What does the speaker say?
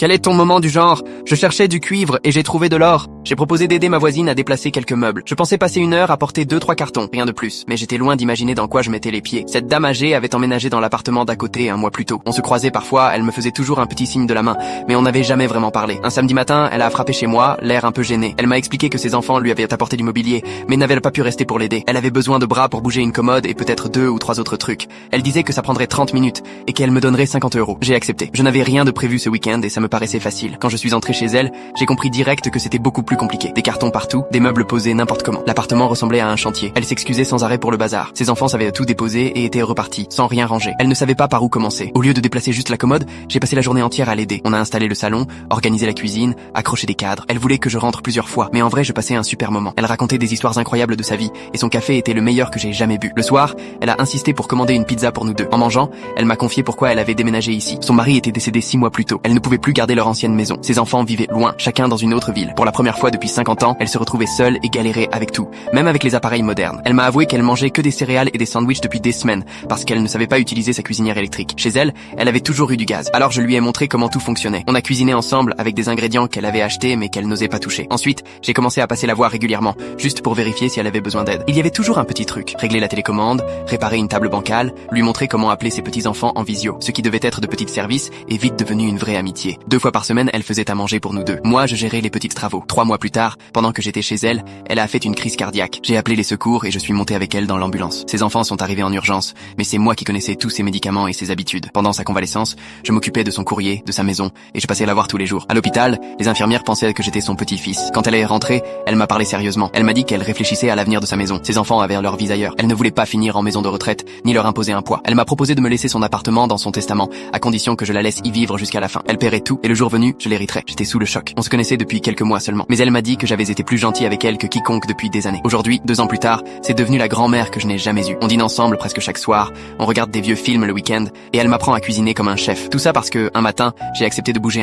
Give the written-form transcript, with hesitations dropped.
Quel est ton moment du genre? Je cherchais du cuivre et j'ai trouvé de l'or. J'ai proposé d'aider ma voisine à déplacer quelques meubles. Je pensais passer 1 heure à porter 2-3 cartons, rien de plus. Mais j'étais loin d'imaginer dans quoi je mettais les pieds. Cette dame âgée avait emménagé dans l'appartement d'à côté 1 mois plus tôt. On se croisait parfois, elle me faisait toujours un petit signe de la main, mais on n'avait jamais vraiment parlé. Un samedi matin, elle a frappé chez moi, l'air un peu gêné. Elle m'a expliqué que ses enfants lui avaient apporté du mobilier, mais n'avait pas pu rester pour l'aider. Elle avait besoin de bras pour bouger une commode et peut-être 2 ou 3 autres trucs. Elle disait que ça prendrait 30 minutes et qu'elle me donnerait 50 €. J'ai accepté. Je n'avais rien de prévu ce week-end et ça me paraissait facile. Quand je suis entré chez elle, j'ai compris direct que c'était beaucoup plus compliqué. Des cartons partout, des meubles posés n'importe comment. L'appartement ressemblait à un chantier. Elle s'excusait sans arrêt pour le bazar. Ses enfants savaient tout déposer et étaient repartis, sans rien ranger. Elle ne savait pas par où commencer. Au lieu de déplacer juste la commode, j'ai passé la journée entière à l'aider. On a installé le salon, organisé la cuisine, accroché des cadres. Elle voulait que je rentre plusieurs fois, mais en vrai je passais un super moment. Elle racontait des histoires incroyables de sa vie, et son café était le meilleur que j'ai jamais bu. Le soir, elle a insisté pour commander une pizza pour nous deux. En mangeant, elle m'a confié pourquoi elle avait déménagé ici. Son mari était décédé 6 mois plus tôt. Elle ne pouvait plus garder leur ancienne maison. Ses enfants vivaient loin, chacun dans une autre ville. Pour la première fois depuis 50 ans, elle se retrouvait seule et galérait avec tout, même avec les appareils modernes. Elle m'a avoué qu'elle mangeait que des céréales et des sandwichs depuis des semaines, parce qu'elle ne savait pas utiliser sa cuisinière électrique. Chez elle, elle avait toujours eu du gaz. Alors je lui ai montré comment tout fonctionnait. On a cuisiné ensemble avec des ingrédients qu'elle avait achetés mais qu'elle n'osait pas toucher. Ensuite, j'ai commencé à passer la voir régulièrement, juste pour vérifier si elle avait besoin d'aide. Il y avait toujours un petit truc. Régler la télécommande, réparer une table bancale, lui montrer comment appeler ses petits-enfants en visio. Ce qui devait être de petits services est vite devenu une vraie amitié. 2 fois par semaine, elle faisait à manger pour nous deux. Moi, je gérais les petits travaux. 3 mois plus tard, pendant que j'étais chez elle, elle a fait une crise cardiaque. J'ai appelé les secours et je suis monté avec elle dans l'ambulance. Ses enfants sont arrivés en urgence, mais c'est moi qui connaissais tous ses médicaments et ses habitudes. Pendant sa convalescence, je m'occupais de son courrier, de sa maison, et je passais la voir tous les jours. À l'hôpital, les infirmières pensaient que j'étais son petit-fils. Quand elle est rentrée, elle m'a parlé sérieusement. Elle m'a dit qu'elle réfléchissait à l'avenir de sa maison. Ses enfants avaient leur vie ailleurs. Elle ne voulait pas finir en maison de retraite, ni leur imposer un poids. Elle m'a proposé de me laisser son appartement dans son testament, à condition que je la laisse y vivre jusqu'à la fin. Elle paierait tout, et le jour venu, je l'hériterais. J'étais sous le choc. On se connaissait depuis quelques mois seulement. Mais elle m'a dit que j'avais été plus gentil avec elle que quiconque depuis des années. Aujourd'hui, 2 ans plus tard, c'est devenu la grand-mère que je n'ai jamais eue. On dîne ensemble presque chaque soir, on regarde des vieux films le week-end, et elle m'apprend à cuisiner comme un chef. Tout ça parce que, un matin, j'ai accepté de bouger